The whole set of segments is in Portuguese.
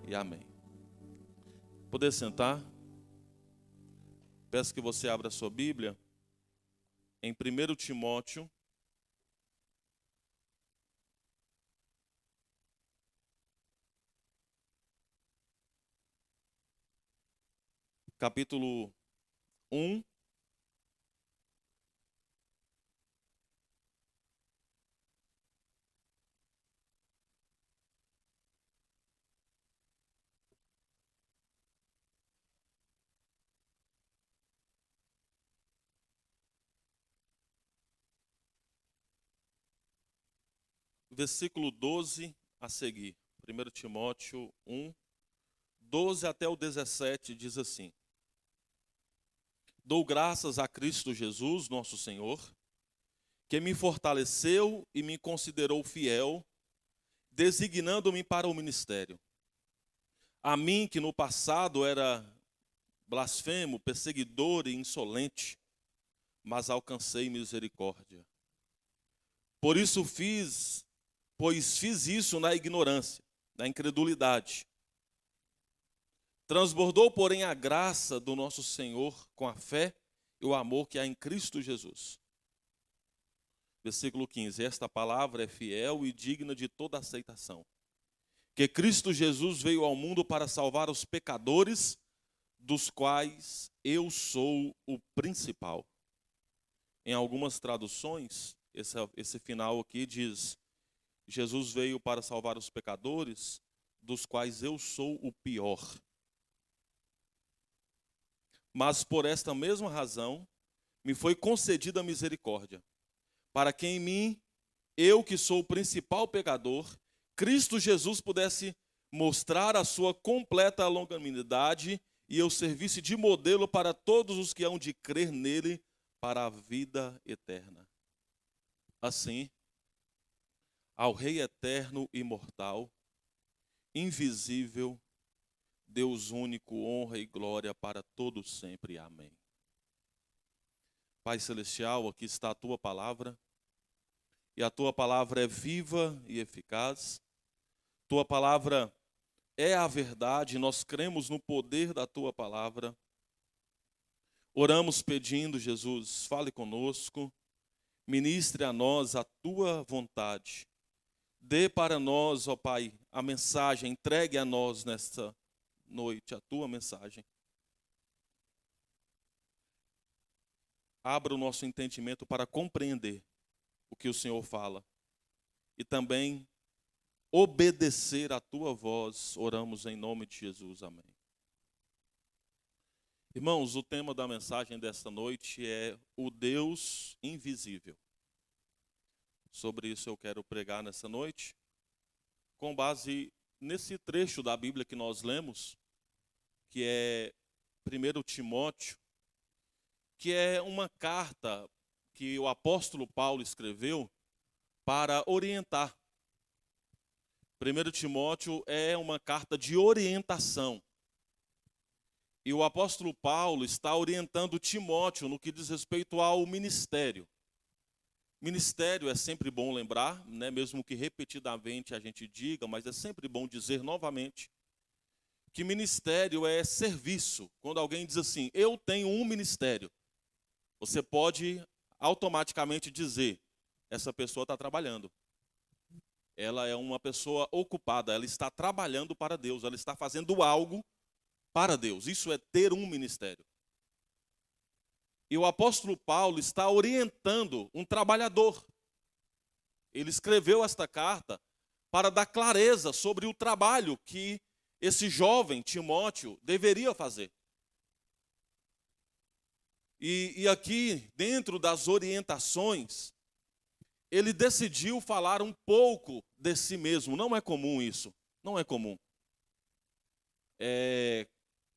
e amém. Poder sentar? Peço que você abra a sua Bíblia em 1 Timóteo, capítulo 1. Versículo 12 a seguir. 1 Timóteo 1, 12 até o 17 diz assim: Dou graças a Cristo Jesus, nosso Senhor, que me fortaleceu e me considerou fiel, designando-me para o ministério. A mim, que no passado era blasfemo, perseguidor e insolente, mas alcancei misericórdia. Pois fiz isso na ignorância, na incredulidade. Transbordou, porém, a graça do nosso Senhor com a fé e o amor que há em Cristo Jesus. Versículo 15. Esta palavra é fiel e digna de toda aceitação. Que Cristo Jesus veio ao mundo para salvar os pecadores, dos quais eu sou o principal. Em algumas traduções, esse final aqui diz: Jesus veio para salvar os pecadores, dos quais eu sou o pior. Mas por esta mesma razão, me foi concedida a misericórdia, para que em mim, eu que sou o principal pecador, Cristo Jesus pudesse mostrar a sua completa longanimidade e eu servisse de modelo para todos os que hão de crer nele para a vida eterna. Assim, ao Rei eterno e imortal, invisível, Deus único, honra e glória para todos sempre. Amém. Pai Celestial, aqui está a Tua palavra, e a Tua palavra é viva e eficaz. Tua palavra é a verdade, nós cremos no poder da Tua palavra. Oramos pedindo, Jesus, fale conosco, ministre a nós a Tua vontade. Dê para nós, ó Pai, a mensagem, entregue a nós nesta noite a Tua mensagem. Abra o nosso entendimento para compreender o que o Senhor fala e também obedecer a Tua voz. Oramos em nome de Jesus. Amém. Irmãos, o tema da mensagem desta noite é o Deus invisível. Sobre isso eu quero pregar nessa noite, com base nesse trecho da Bíblia que nós lemos, que é 1 Timóteo, que é uma carta que o apóstolo Paulo escreveu para orientar. 1 Timóteo é uma carta de orientação. E o apóstolo Paulo está orientando Timóteo no que diz respeito ao ministério. Ministério é sempre bom lembrar, né? Mesmo que repetidamente a gente diga, mas é sempre bom dizer novamente que ministério é serviço. Quando alguém diz assim, eu tenho um ministério, você pode automaticamente dizer, essa pessoa está trabalhando. Ela é uma pessoa ocupada, ela está trabalhando para Deus, ela está fazendo algo para Deus. Isso é ter um ministério. E o apóstolo Paulo está orientando um trabalhador. Ele escreveu esta carta para dar clareza sobre o trabalho que esse jovem Timóteo deveria fazer. E aqui, dentro das orientações, ele decidiu falar um pouco de si mesmo. Não é comum isso, não é comum.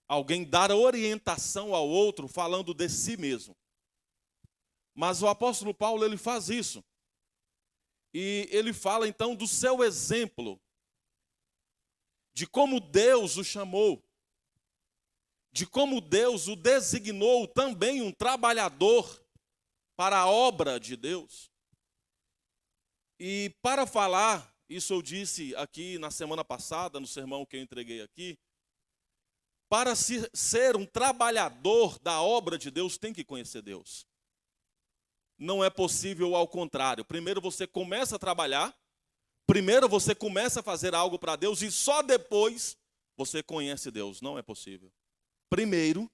Alguém dar orientação ao outro falando de si mesmo. Mas o apóstolo Paulo, ele faz isso. E ele fala então do seu exemplo, de como Deus o chamou, de como Deus o designou também um trabalhador para a obra de Deus. E para falar isso eu disse aqui na semana passada, no sermão que eu entreguei aqui, para ser um trabalhador da obra de Deus, tem que conhecer Deus. Não é possível ao contrário. Primeiro você começa a trabalhar, primeiro você começa a fazer algo para Deus e só depois você conhece Deus. Não é possível. Primeiro,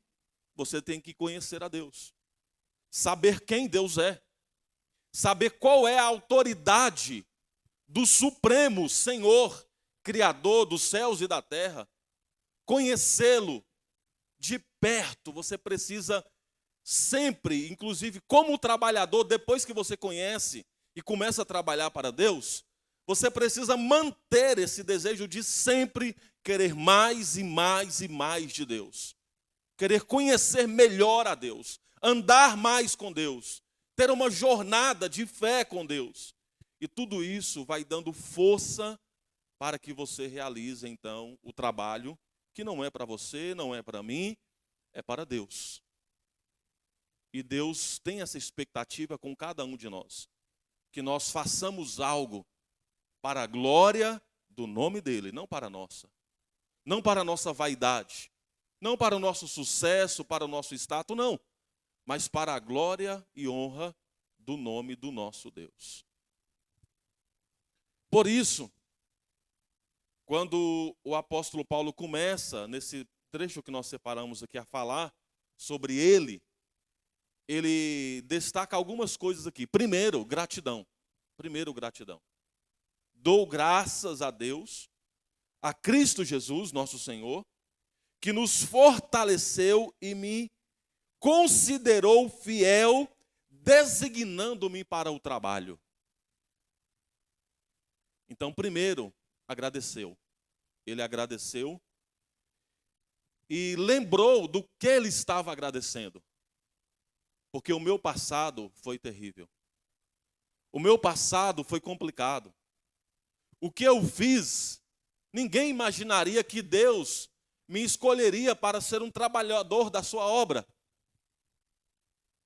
você tem que conhecer a Deus. Saber quem Deus é. Saber qual é a autoridade do Supremo Senhor, Criador dos céus e da terra. Conhecê-lo de perto. Você precisa sempre, inclusive como trabalhador, depois que você conhece e começa a trabalhar para Deus, você precisa manter esse desejo de sempre querer mais e mais e mais de Deus. Querer conhecer melhor a Deus, andar mais com Deus, ter uma jornada de fé com Deus. E tudo isso vai dando força para que você realize, então, o trabalho que não é para você, não é para mim, é para Deus. E Deus tem essa expectativa com cada um de nós, que nós façamos algo para a glória do nome dele, não para a nossa. Não para a nossa vaidade, não para o nosso sucesso, para o nosso status, não. Mas para a glória e honra do nome do nosso Deus. Por isso, quando o apóstolo Paulo começa, nesse trecho que nós separamos aqui, a falar sobre ele destaca algumas coisas aqui. Primeiro, gratidão. Primeiro, gratidão. Dou graças a Deus, a Cristo Jesus, nosso Senhor, que nos fortaleceu e me considerou fiel, designando-me para o trabalho. Então, primeiro, agradeceu. Ele agradeceu e lembrou do que ele estava agradecendo. Porque o meu passado foi terrível. O meu passado foi complicado. O que eu fiz, ninguém imaginaria que Deus me escolheria para ser um trabalhador da sua obra.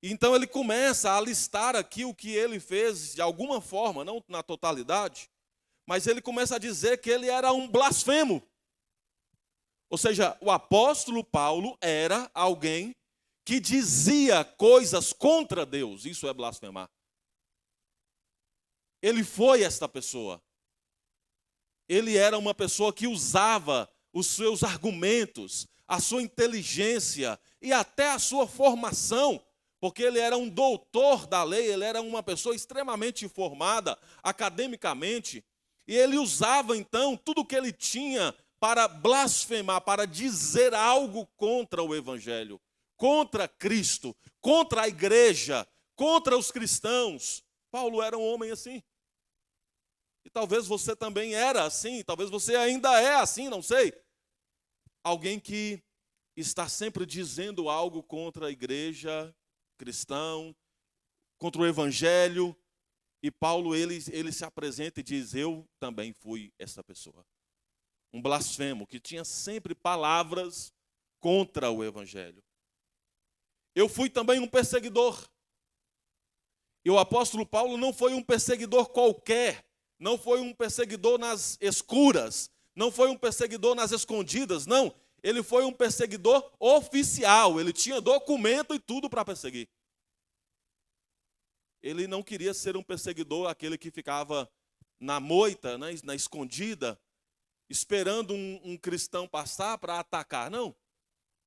Então ele começa a listar aqui o que ele fez de alguma forma, não na totalidade, mas ele começa a dizer que ele era um blasfemo. Ou seja, o apóstolo Paulo era alguém que dizia coisas contra Deus. Isso é blasfemar. Ele foi esta pessoa. Ele era uma pessoa que usava os seus argumentos, a sua inteligência e até a sua formação, porque ele era um doutor da lei, ele era uma pessoa extremamente formada academicamente, e ele usava então tudo o que ele tinha para blasfemar, para dizer algo contra o evangelho, contra Cristo, contra a igreja, contra os cristãos. Paulo era um homem assim. E talvez você também era assim, talvez você ainda é assim, não sei. Alguém que está sempre dizendo algo contra a igreja, cristão, contra o evangelho. E Paulo, ele se apresenta e diz, eu também fui essa pessoa. Um blasfemo, que tinha sempre palavras contra o evangelho. Eu fui também um perseguidor. E o apóstolo Paulo não foi um perseguidor qualquer. Não foi um perseguidor nas escuras. Não foi um perseguidor nas escondidas, não. Ele foi um perseguidor oficial. Ele tinha documento e tudo para perseguir. Ele não queria ser um perseguidor, aquele que ficava na moita, né, na escondida, esperando um cristão passar para atacar. Não.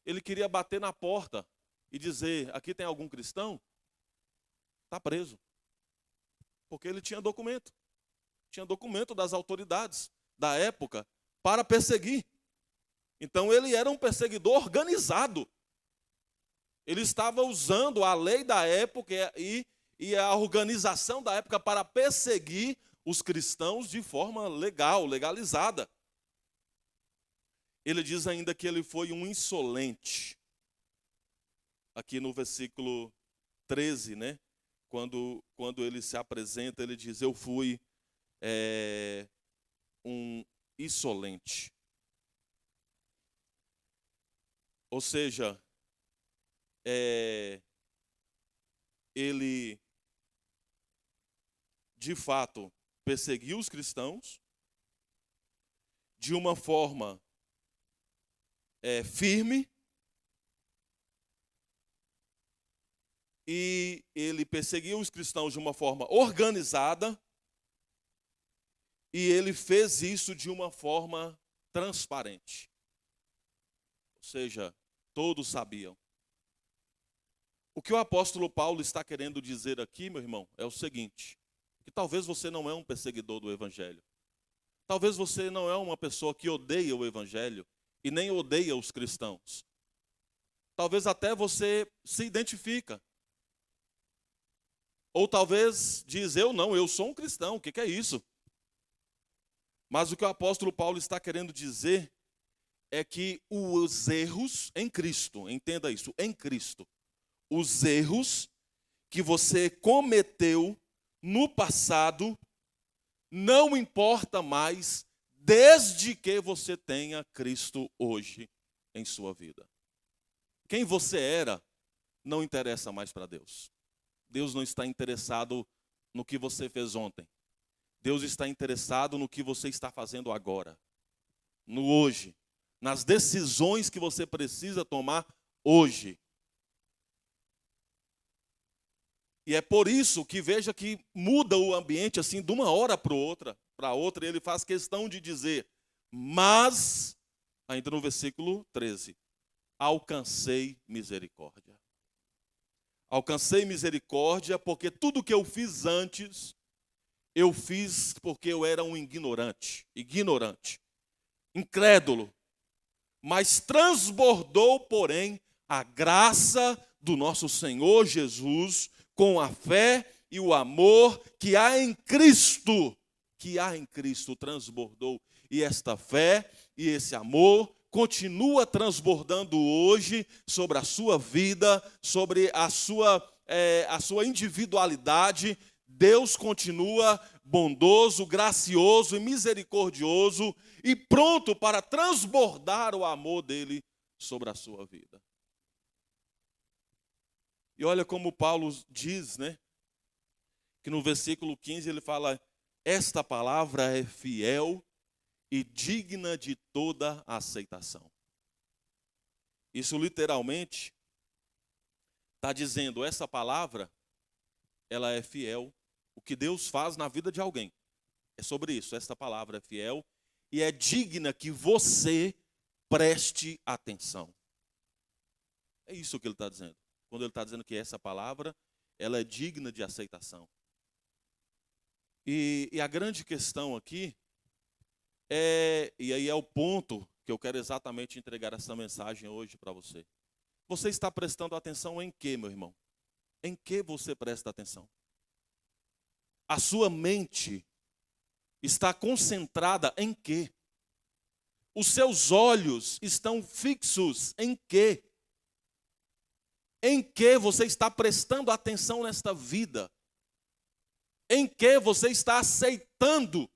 Ele queria bater na porta e dizer, aqui tem algum cristão? Está preso. Porque ele tinha documento. Tinha documento das autoridades da época para perseguir. Então ele era um perseguidor organizado. Ele estava usando a lei da época e a organização da época para perseguir os cristãos de forma legal, legalizada. Ele diz ainda que ele foi um insolente. Aqui no versículo 13, né? Quando ele se apresenta, ele diz, eu fui um insolente. Ou seja, ele, de fato, perseguiu os cristãos, de uma forma firme, e ele perseguiu os cristãos de uma forma organizada, e ele fez isso de uma forma transparente. Ou seja, todos sabiam. O que o apóstolo Paulo está querendo dizer aqui, meu irmão, é o seguinte: que talvez você não é um perseguidor do evangelho. Talvez você não é uma pessoa que odeia o evangelho e nem odeia os cristãos. Talvez até você se identifica. Ou talvez diz, eu sou um cristão, o que é isso? Mas o que o apóstolo Paulo está querendo dizer é que os erros em Cristo, entenda isso, em Cristo, os erros que você cometeu no passado, não importa mais, desde que você tenha Cristo hoje em sua vida. Quem você era não interessa mais para Deus. Deus não está interessado no que você fez ontem. Deus está interessado no que você está fazendo agora, no hoje, nas decisões que você precisa tomar hoje. E é por isso que veja que muda o ambiente assim de uma hora para outra, e ele faz questão de dizer, mas, ainda no versículo 13, alcancei misericórdia. Alcancei misericórdia porque tudo que eu fiz antes, eu fiz porque eu era um ignorante, incrédulo. Mas transbordou, porém, a graça do nosso Senhor Jesus com a fé e o amor que há em Cristo. Transbordou. E esta fé e esse amor continua transbordando hoje sobre a sua vida, sobre a sua individualidade. Deus continua bondoso, gracioso e misericordioso e pronto para transbordar o amor dele sobre a sua vida. E olha como Paulo diz, né? Que no versículo 15 ele fala, esta palavra é fiel e digna de toda a aceitação. Isso literalmente está dizendo, essa palavra, ela é fiel. O que Deus faz na vida de alguém. É sobre isso, esta palavra é fiel e é digna que você preste atenção. É isso que ele está dizendo. Quando ele está dizendo que essa palavra, ela é digna de aceitação. E a grande questão aqui e aí é o ponto que eu quero exatamente entregar essa mensagem hoje para você. Você está prestando atenção em quê, meu irmão? Em que você presta atenção? A sua mente está concentrada em quê? Os seus olhos estão fixos em quê? Em que você está prestando atenção nesta vida? Em que você está aceitando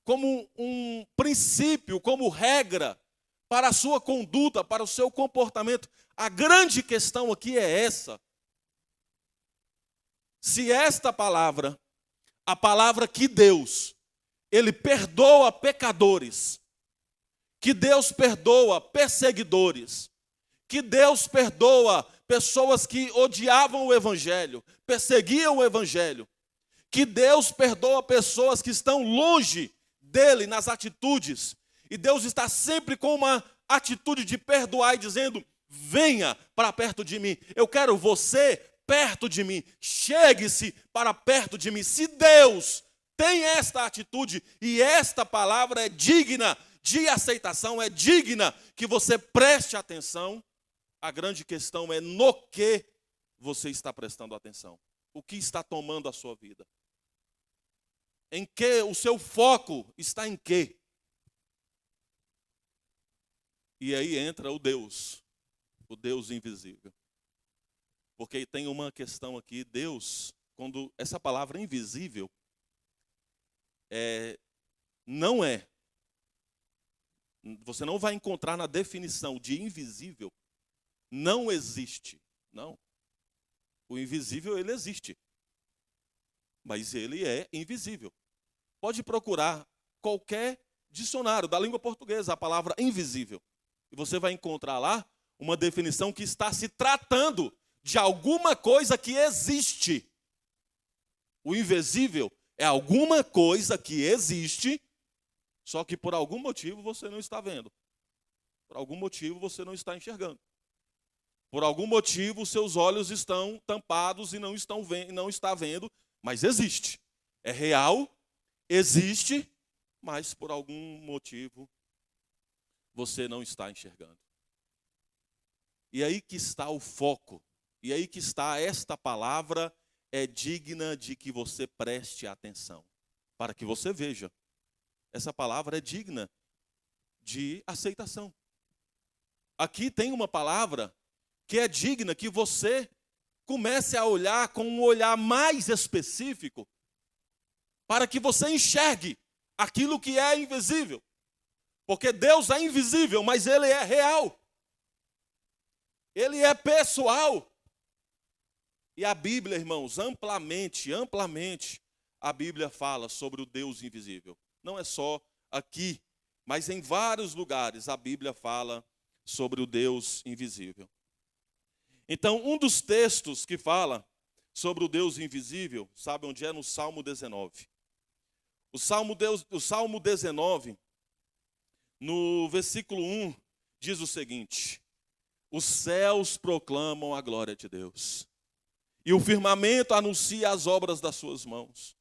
como um princípio, como regra para a sua conduta, para o seu comportamento? A grande questão aqui é essa. Se esta palavra, a palavra que Deus, Ele perdoa pecadores, que Deus perdoa perseguidores, que Deus perdoa pessoas que odiavam o Evangelho, perseguiam o Evangelho, que Deus perdoa pessoas que estão longe dele nas atitudes, e Deus está sempre com uma atitude de perdoar e dizendo, venha para perto de mim, eu quero você perto de mim, chegue-se para perto de mim. Se Deus tem esta atitude e esta palavra é digna de aceitação, é digna que você preste atenção, a grande questão é no que você está prestando atenção. O que está tomando a sua vida? Em que o seu foco está em quê? E aí entra o Deus invisível. Porque tem uma questão aqui, Deus, quando essa palavra invisível não é, você não vai encontrar na definição de invisível, não existe, não. O invisível, ele existe, mas ele é invisível. Pode procurar qualquer dicionário da língua portuguesa, a palavra invisível. E você vai encontrar lá uma definição que está se tratando de alguma coisa que existe. O invisível é alguma coisa que existe, só que por algum motivo você não está vendo. Por algum motivo você não está enxergando. Por algum motivo seus olhos estão tampados e não está vendo, mas existe. É real, existe, mas por algum motivo você não está enxergando. E aí que está o foco. E aí que está esta palavra, é digna de que você preste atenção, para que você veja. Essa palavra é digna de aceitação. Aqui tem uma palavra que é digna que você comece a olhar com um olhar mais específico, para que você enxergue aquilo que é invisível. Porque Deus é invisível, mas Ele é real. Ele é pessoal. E a Bíblia, irmãos, amplamente, a Bíblia fala sobre o Deus invisível. Não é só aqui, mas em vários lugares a Bíblia fala sobre o Deus invisível. Então, um dos textos que fala sobre o Deus invisível, sabe onde é? No Salmo 19. O Salmo 19, no versículo 1, diz o seguinte: os céus proclamam a glória de Deus, e o firmamento anuncia as obras das suas mãos.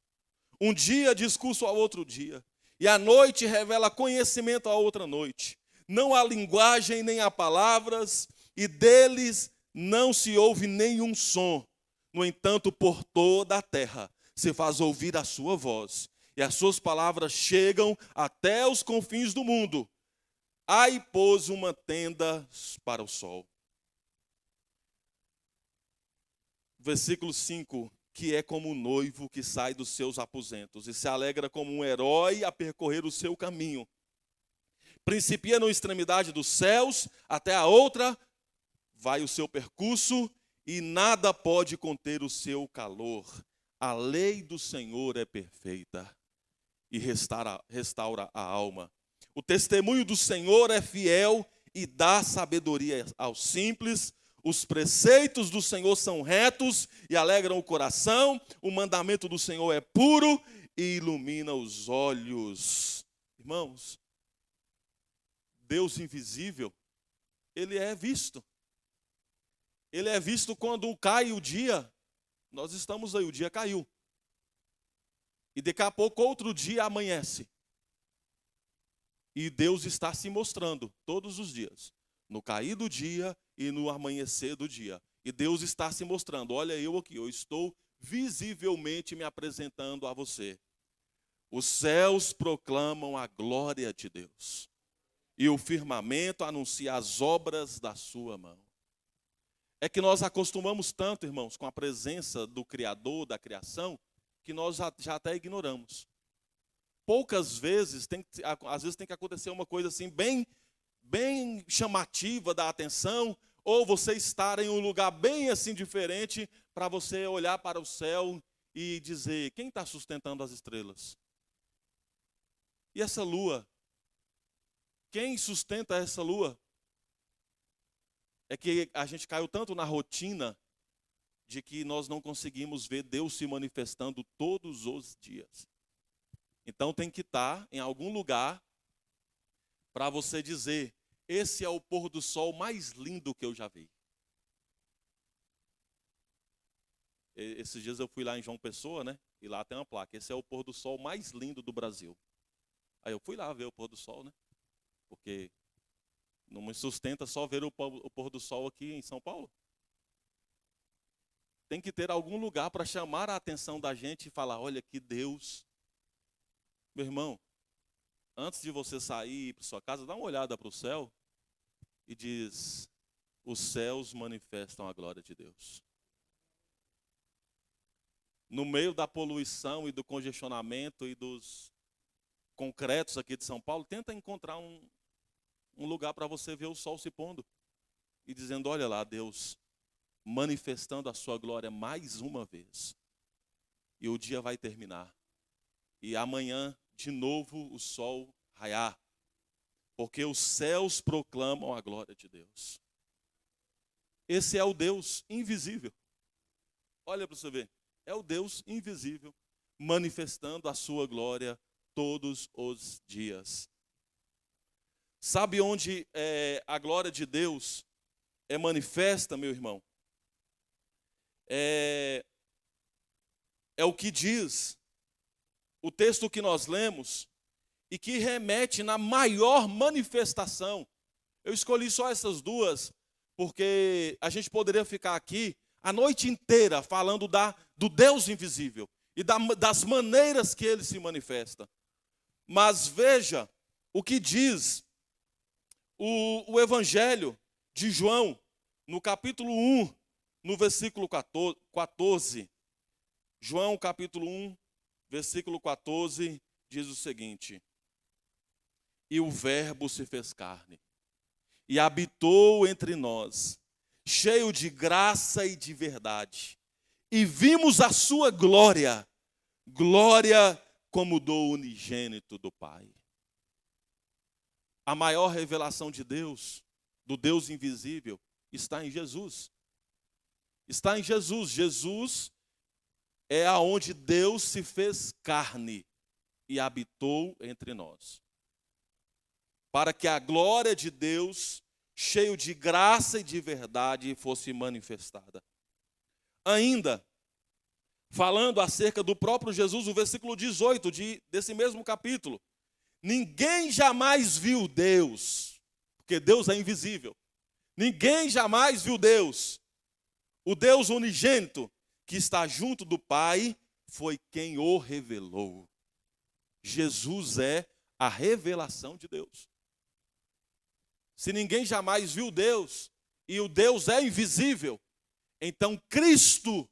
Um dia discurso ao outro dia, e a noite revela conhecimento à outra noite. Não há linguagem nem há palavras, e deles não se ouve nenhum som. No entanto, por toda a terra se faz ouvir a sua voz, e as suas palavras chegam até os confins do mundo. Aí pôs uma tenda para o sol. Versículo 5, que é como um noivo que sai dos seus aposentos e se alegra como um herói a percorrer o seu caminho. Principia na extremidade dos céus, até a outra vai o seu percurso, e nada pode conter o seu calor. A lei do Senhor é perfeita e restaura a alma. O testemunho do Senhor é fiel e dá sabedoria aos simples. Os preceitos do Senhor são retos e alegram o coração. O mandamento do Senhor é puro e ilumina os olhos. Irmãos, Deus invisível, Ele é visto. Ele é visto quando cai o dia. Nós estamos aí, o dia caiu. E daqui a pouco outro dia amanhece. E Deus está se mostrando todos os dias, no cair do dia e no amanhecer do dia. E Deus está se mostrando, olha eu aqui, eu estou visivelmente me apresentando a você. Os céus proclamam a glória de Deus, e o firmamento anuncia as obras da sua mão. É que nós acostumamos tanto, irmãos, com a presença do Criador, da criação, que nós já até ignoramos. Poucas vezes, às vezes tem que acontecer uma coisa assim, bem chamativa da atenção, ou você estar em um lugar bem assim diferente, para você olhar para o céu e dizer, quem está sustentando as estrelas? E essa lua? Quem sustenta essa lua? É que a gente caiu tanto na rotina de que nós não conseguimos ver Deus se manifestando todos os dias. Então tem que estar em algum lugar para você dizer, esse é o pôr do sol mais lindo que eu já vi. Esses dias eu fui lá em João Pessoa, né? E lá tem uma placa, esse é o pôr do sol mais lindo do Brasil. Aí eu fui lá ver o pôr do sol, né? Porque não me sustenta só ver o pôr do sol aqui em São Paulo. Tem que ter algum lugar para chamar a atenção da gente e falar, olha que Deus. Meu irmão, antes de você sair para sua casa, dá uma olhada para o céu e diz, os céus manifestam a glória de Deus. No meio da poluição e do congestionamento e dos concretos aqui de São Paulo, tenta encontrar um lugar para você ver o sol se pondo e dizendo, olha lá, Deus manifestando a sua glória mais uma vez. E o dia vai terminar. E amanhã, de novo, o sol raiar, porque os céus proclamam a glória de Deus. Esse é o Deus invisível. Olha para você ver, é o Deus invisível, manifestando a sua glória todos os dias. Sabe onde a glória de Deus é manifesta, meu irmão? É o que diz o texto que nós lemos e que remete na maior manifestação. Eu escolhi só essas duas, porque a gente poderia ficar aqui a noite inteira falando do Deus invisível e das maneiras que ele se manifesta. Mas veja o que diz o Evangelho de João, no capítulo 1, no versículo 14. João, capítulo 1, versículo 14, diz o seguinte: e o Verbo se fez carne, e habitou entre nós, cheio de graça e de verdade. E vimos a sua glória, glória como do unigênito do Pai. A maior revelação de Deus, do Deus invisível, está em Jesus. Está em Jesus. Jesus é aonde Deus se fez carne e habitou entre nós, para que a glória de Deus, cheio de graça e de verdade, fosse manifestada. Ainda, falando acerca do próprio Jesus, o versículo 18 desse mesmo capítulo: ninguém jamais viu Deus, porque Deus é invisível. Ninguém jamais viu Deus. O Deus unigênito, que está junto do Pai, foi quem o revelou. Jesus é a revelação de Deus. Se ninguém jamais viu Deus, e o Deus é invisível, então Cristo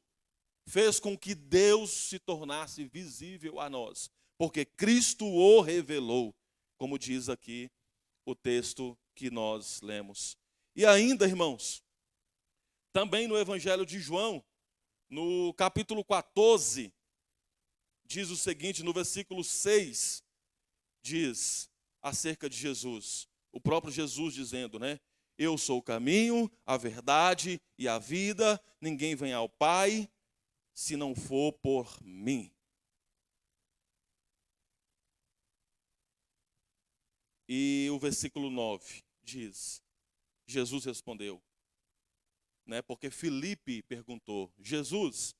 fez com que Deus se tornasse visível a nós, porque Cristo o revelou, como diz aqui o texto que nós lemos. E ainda, irmãos, também no Evangelho de João, no capítulo 14, diz o seguinte, no versículo 6, diz acerca de Jesus, o próprio Jesus dizendo, né? Eu sou o caminho, a verdade e a vida, ninguém vem ao Pai se não for por mim. E o versículo 9 diz, Jesus respondeu, né? Porque Filipe perguntou, Jesus,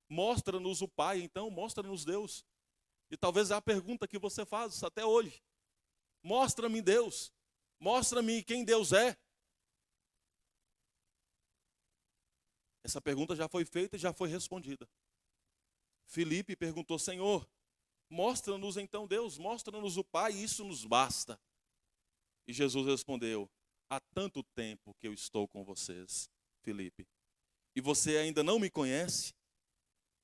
mostra-nos o Pai, então mostra-nos Deus. E talvez é a pergunta que você faz até hoje. Mostra-me Deus, mostra-me quem Deus é. Essa pergunta já foi feita e já foi respondida. Filipe perguntou, Senhor, mostra-nos então Deus, mostra-nos o Pai, isso nos basta. E Jesus respondeu, há tanto tempo que eu estou com vocês, Filipe, e você ainda não me conhece?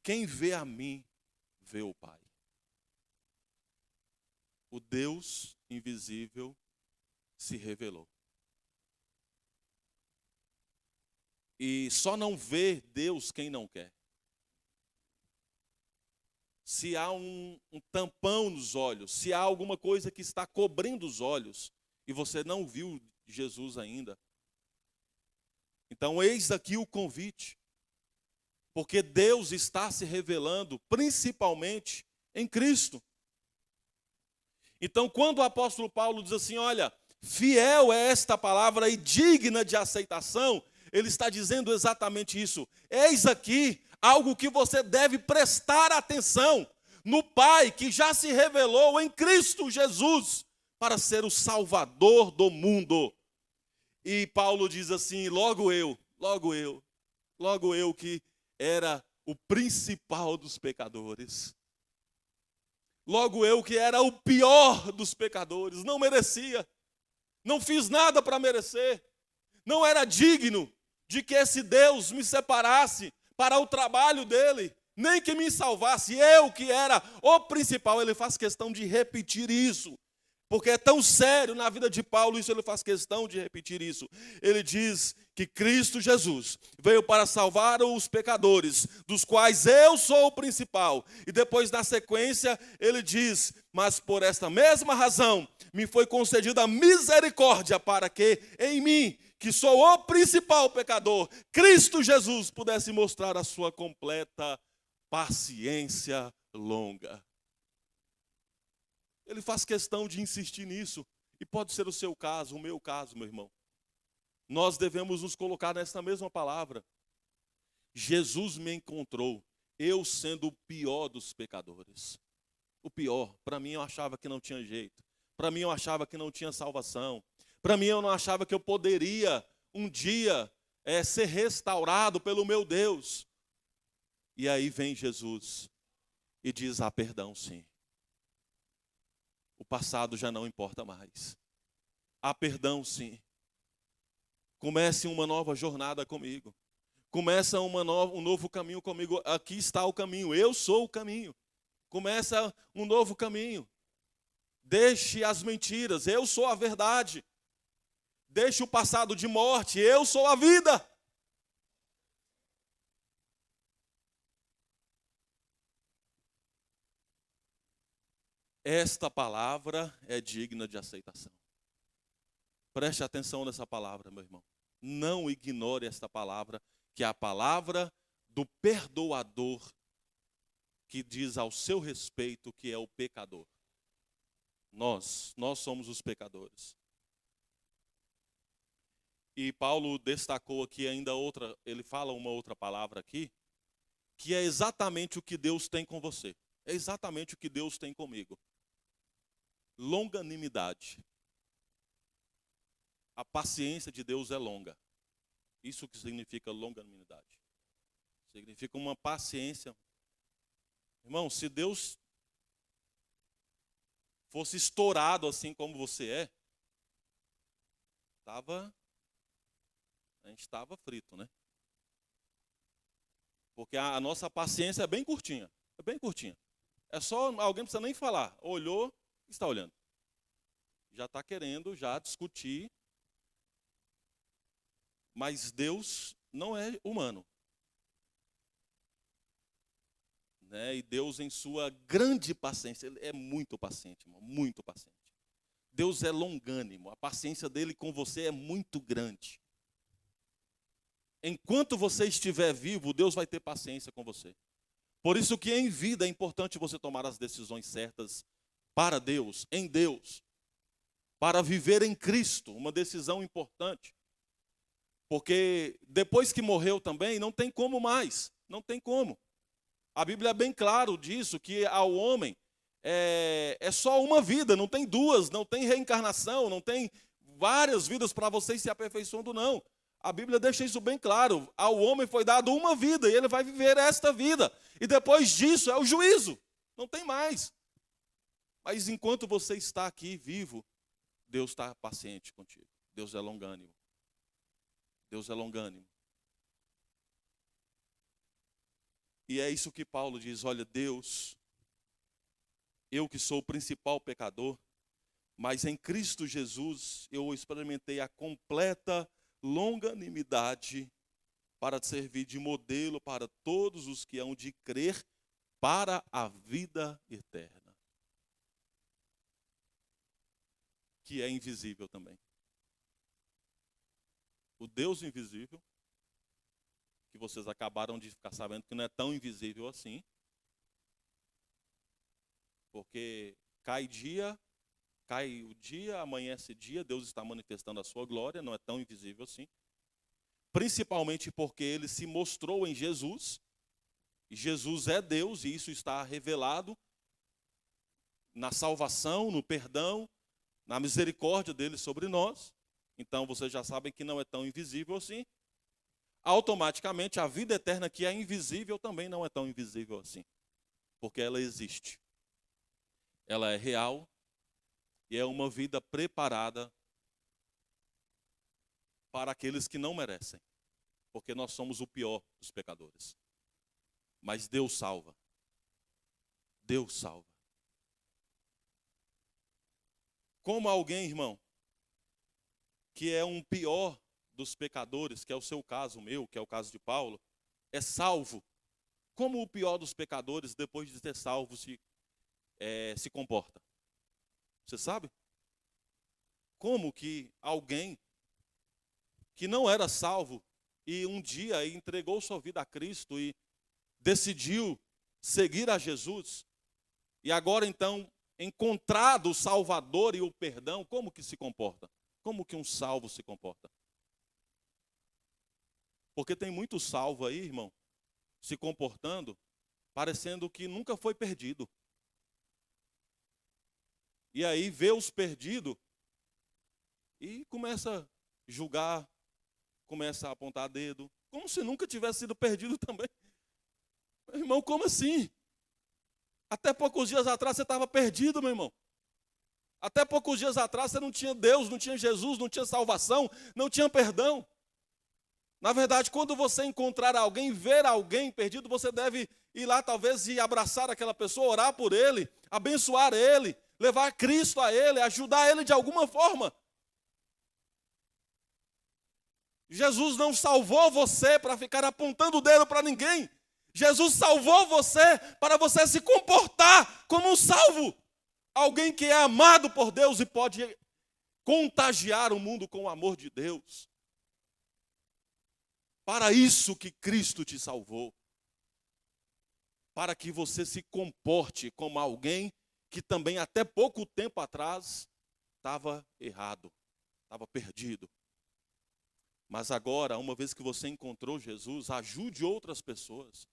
Quem vê a mim, vê o Pai. O Deus invisível se revelou. E só não vê Deus quem não quer. Se há um tampão nos olhos, se há alguma coisa que está cobrindo os olhos, e você não viu Jesus ainda, então eis aqui o convite, porque Deus está se revelando principalmente em Cristo. Então quando o apóstolo Paulo diz assim, olha, fiel é esta palavra e digna de aceitação, ele está dizendo exatamente isso. Eis aqui algo que você deve prestar atenção no Pai que já se revelou em Cristo Jesus para ser o Salvador do mundo. E Paulo diz assim, logo eu que era o principal dos pecadores. Logo eu que era o pior dos pecadores, não merecia, não fiz nada para merecer, não era digno de que esse Deus me separasse para o trabalho dele, nem que me salvasse, eu que era o principal. Ele faz questão de repetir isso. porque é tão sério na vida de Paulo, isso ele faz questão de repetir isso. Ele diz que Cristo Jesus veio para salvar os pecadores, dos quais eu sou o principal. E depois, na sequência, ele diz: mas por esta mesma razão me foi concedida a misericórdia, para que em mim, que sou o principal pecador, Cristo Jesus pudesse mostrar a sua completa paciência longa. Ele faz questão de insistir nisso, e pode ser o seu caso, o meu caso, meu irmão. Nós devemos nos colocar nessa mesma palavra. Jesus me encontrou, eu sendo o pior dos pecadores. O pior, para mim eu achava que não tinha jeito. Para mim eu achava que não tinha salvação. Para mim eu não achava que eu poderia um dia ser restaurado pelo meu Deus. E aí vem Jesus e diz: há perdão sim. O passado já não importa mais. Há perdão sim. Comece uma nova jornada comigo. Começa um novo caminho comigo. Aqui está o caminho. Eu sou o caminho. Começa um novo caminho. Deixe as mentiras. Eu sou a verdade. Deixe o passado de morte. Eu sou a vida. Esta palavra é digna de aceitação. Preste atenção nessa palavra, meu irmão. Não ignore esta palavra, que é a palavra do perdoador, que diz ao seu respeito que é o pecador. Nós somos os pecadores. E Paulo destacou aqui ainda outra, ele fala uma outra palavra aqui, que é exatamente o que Deus tem com você. É exatamente o que Deus tem comigo. Longanimidade. A paciência de Deus é longa. Isso que significa longanimidade. Significa uma paciência. Irmão, se Deus fosse estourado assim como você é, a gente estava frito, né? Porque a nossa paciência é bem curtinha. É bem curtinha. É só, alguém não precisa nem falar. Olhou, está olhando. Já está querendo já discutir. Mas Deus não é humano. Né? E Deus, em sua grande paciência, ele é muito paciente, irmão, muito paciente. Deus é longânimo, a paciência dele com você é muito grande. Enquanto você estiver vivo, Deus vai ter paciência com você. Por isso que em vida é importante você tomar as decisões certas para Deus, em Deus, para viver em Cristo, uma decisão importante. Porque depois que morreu também, não tem como mais, não tem como. A Bíblia é bem claro disso, que ao homem é só uma vida, não tem duas, não tem reencarnação, não tem várias vidas para você ir se aperfeiçoando, não. A Bíblia deixa isso bem claro. Ao homem foi dado uma vida e ele vai viver esta vida. E depois disso é o juízo, não tem mais. Mas enquanto você está aqui vivo, Deus está paciente contigo. Deus é longânimo. Deus é longânimo. E é isso que Paulo diz: olha, Deus, eu que sou o principal pecador, mas em Cristo Jesus eu experimentei a completa longanimidade para servir de modelo para todos os que hão de crer para a vida eterna, que é invisível também. O Deus invisível, que vocês acabaram de ficar sabendo que não é tão invisível assim, porque cai o dia, amanhece dia, Deus está manifestando a sua glória, não é tão invisível assim. Principalmente porque ele se mostrou em Jesus, e Jesus é Deus, e isso está revelado na salvação, no perdão, na misericórdia dele sobre nós. Então vocês já sabem que não é tão invisível assim. Automaticamente a vida eterna, que é invisível, também não é tão invisível assim, porque ela existe. Ela é real e é uma vida preparada para aqueles que não merecem, porque nós somos o pior dos pecadores. Mas Deus salva. Deus salva. Como alguém, irmão, que é um pior dos pecadores, que é o seu caso, o meu, que é o caso de Paulo, é salvo. Como o pior dos pecadores, depois de ter salvo, se comporta? Você sabe? Como que alguém que não era salvo e um dia entregou sua vida a Cristo e decidiu seguir a Jesus, e agora então, encontrado o Salvador e o perdão, como que se comporta? Como que um salvo se comporta? Porque tem muito salvo aí, irmão, se comportando, parecendo que nunca foi perdido. E aí vê os perdidos e começa a julgar, começa a apontar dedo, como se nunca tivesse sido perdido também. Meu irmão, como assim? Até poucos dias atrás você estava perdido, meu irmão. Até poucos dias atrás você não tinha Deus, não tinha Jesus, não tinha salvação, não tinha perdão. Na verdade, quando você encontrar alguém, ver alguém perdido, você deve ir lá talvez e abraçar aquela pessoa, orar por ele, abençoar ele, levar Cristo a ele, ajudar ele de alguma forma. Jesus não salvou você para ficar apontando o dedo para ninguém. Jesus salvou você para você se comportar como um salvo. Alguém que é amado por Deus e pode contagiar o mundo com o amor de Deus. Para isso que Cristo te salvou. Para que você se comporte como alguém que também até pouco tempo atrás estava errado, estava perdido. Mas agora, uma vez que você encontrou Jesus, ajude outras pessoas.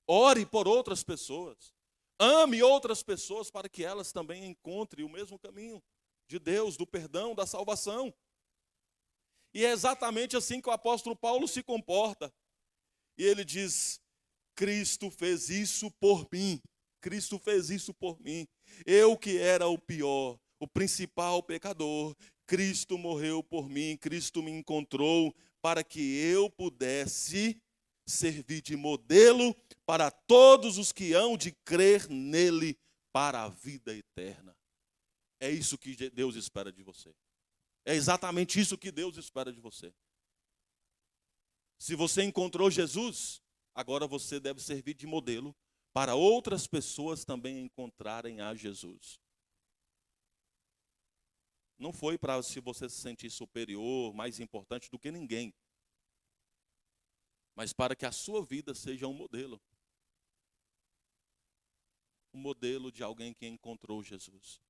Ore por outras pessoas. Ame outras pessoas para que elas também encontrem o mesmo caminho de Deus, do perdão, da salvação. E é exatamente assim que o apóstolo Paulo se comporta. E ele diz: Cristo fez isso por mim. Cristo fez isso por mim. Eu que era o pior, o principal pecador, Cristo morreu por mim, Cristo me encontrou para que eu pudesse servir de modelo para todos os que hão de crer nele para a vida eterna. É isso que Deus espera de você. É exatamente isso que Deus espera de você. Se você encontrou Jesus, agora você deve servir de modelo para outras pessoas também encontrarem a Jesus. Não foi para se você se sentir superior, mais importante do que ninguém, mas para que a sua vida seja um modelo. Um modelo de alguém que encontrou Jesus.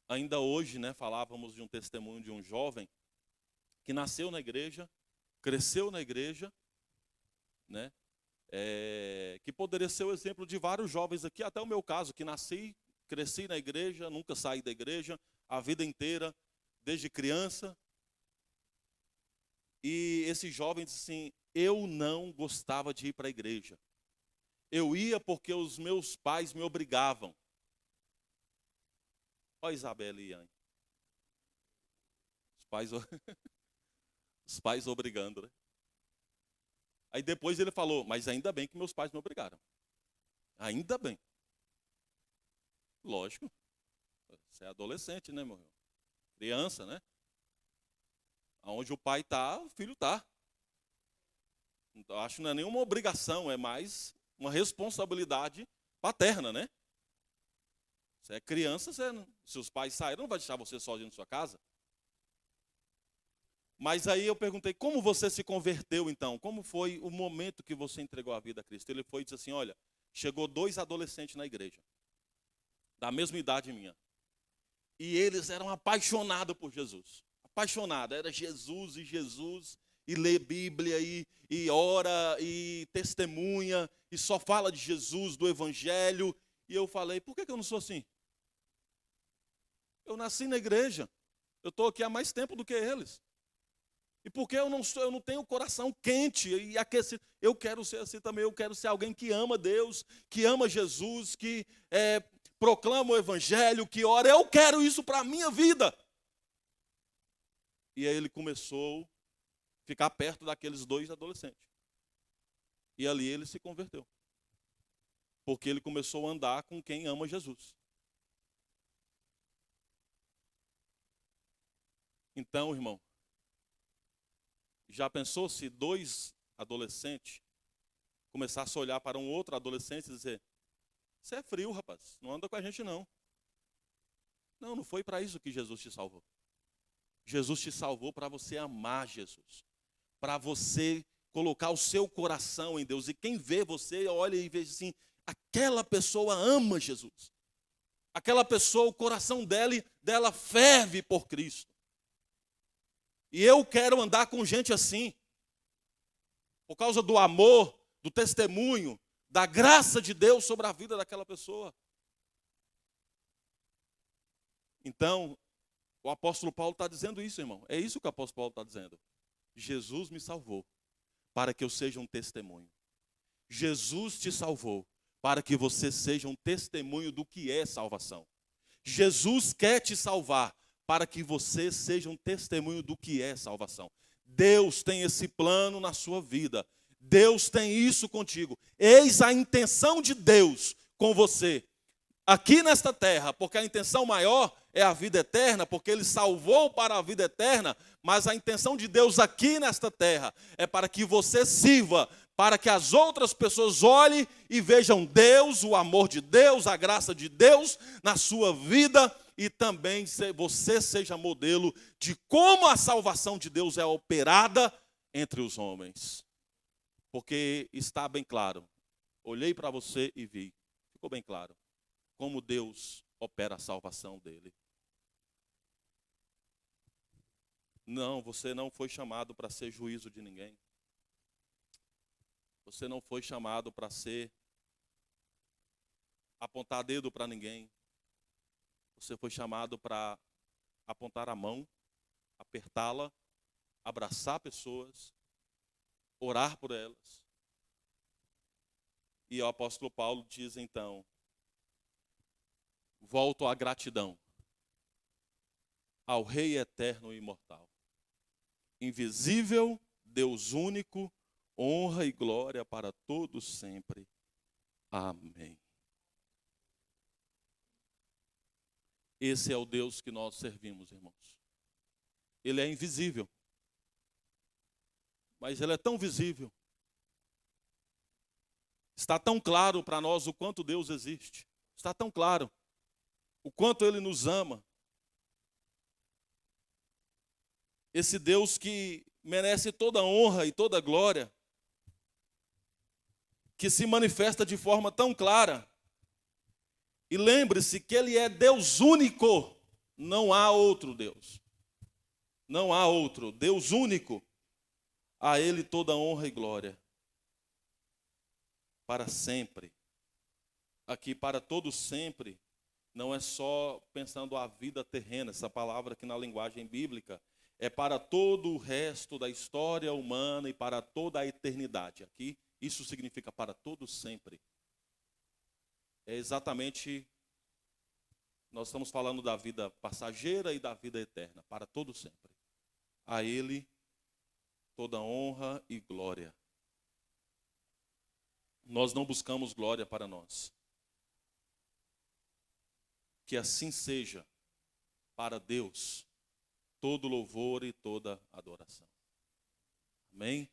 Ainda hoje, falávamos de um testemunho de um jovem que nasceu na igreja, cresceu na igreja, que poderia ser o exemplo de vários jovens aqui, até o meu caso, que cresci na igreja, nunca saí da igreja, a vida inteira, desde criança. E esse jovem disse assim: eu não gostava de ir para a igreja. Eu ia porque os meus pais me obrigavam. Olha Isabela e Ian. Os pais obrigando, né? Aí depois ele falou: mas ainda bem que meus pais me obrigaram. Ainda bem. Lógico. Você é adolescente, né, meu irmão? Criança, né? Onde o pai está, o filho está. Então, acho que não é nenhuma obrigação, é mais uma responsabilidade paterna, né? Você é criança, se os pais saíram, não vai deixar você sozinho na sua casa. Mas aí eu perguntei: como você se converteu então? Como foi o momento que você entregou a vida a Cristo? Ele foi e disse assim: olha, chegou 2 adolescentes na igreja, da mesma idade minha. E eles eram apaixonados por Jesus. Apaixonados, era Jesus, e lê Bíblia, e ora, e testemunha, e só fala de Jesus, do Evangelho. E eu falei: por que eu não sou assim? Eu nasci na igreja, eu estou aqui há mais tempo do que eles. E porque eu não tenho o coração quente e aquecido, eu quero ser assim também, eu quero ser alguém que ama Deus, que ama Jesus, que proclama o Evangelho, que ora. Eu quero isso para a minha vida. E aí ele começou a ficar perto daqueles 2 adolescentes. E ali ele se converteu. Porque ele começou a andar com quem ama Jesus. Então, irmão, já pensou se dois adolescentes começassem a olhar para um outro adolescente e dizer: você é frio, rapaz, não anda com a gente não. Não, não foi para isso que Jesus te salvou. Jesus te salvou para você amar Jesus, para você colocar o seu coração em Deus. E quem vê você, olha e vê assim: aquela pessoa ama Jesus. Aquela pessoa, o coração dela ferve por Cristo. E eu quero andar com gente assim, por causa do amor, do testemunho, da graça de Deus sobre a vida daquela pessoa. Então, o apóstolo Paulo está dizendo isso, irmão. É isso que o apóstolo Paulo está dizendo. Jesus me salvou para que eu seja um testemunho. Jesus te salvou para que você seja um testemunho do que é salvação. Jesus quer te salvar para que você seja um testemunho do que é salvação. Deus tem esse plano na sua vida. Deus tem isso contigo. Eis a intenção de Deus com você aqui nesta terra, porque a intenção maior é a vida eterna, porque Ele salvou para a vida eterna, mas a intenção de Deus aqui nesta terra é para que você sirva, para que as outras pessoas olhem e vejam Deus, o amor de Deus, a graça de Deus na sua vida, e também você seja modelo de como a salvação de Deus é operada entre os homens. Porque está bem claro, olhei para você e vi, ficou bem claro como Deus opera a salvação dele. Não, você não foi chamado para ser juízo de ninguém. Você não foi chamado para ser apontar dedo para ninguém. Você foi chamado para apontar a mão, apertá-la, abraçar pessoas, orar por elas. E o apóstolo Paulo diz então: volto à gratidão ao Rei eterno e imortal, invisível, Deus único, honra e glória para todos sempre. Amém. Esse é o Deus que nós servimos, irmãos. Ele é invisível, mas Ele é tão visível. Está tão claro para nós o quanto Deus existe. Está tão claro o quanto Ele nos ama. Esse Deus que merece toda honra e toda glória, que se manifesta de forma tão clara. E lembre-se que Ele é Deus único, não há outro Deus. Não há outro, Deus único. A Ele toda honra e glória. Para sempre. Aqui, para todo sempre, não é só pensando a vida terrena, essa palavra aqui na linguagem bíblica, é para todo o resto da história humana e para toda a eternidade. Aqui, isso significa para todo sempre. É exatamente, nós estamos falando da vida passageira e da vida eterna, para todo sempre. A Ele toda honra e glória. Nós não buscamos glória para nós. Que assim seja para Deus todo louvor e toda adoração. Amém?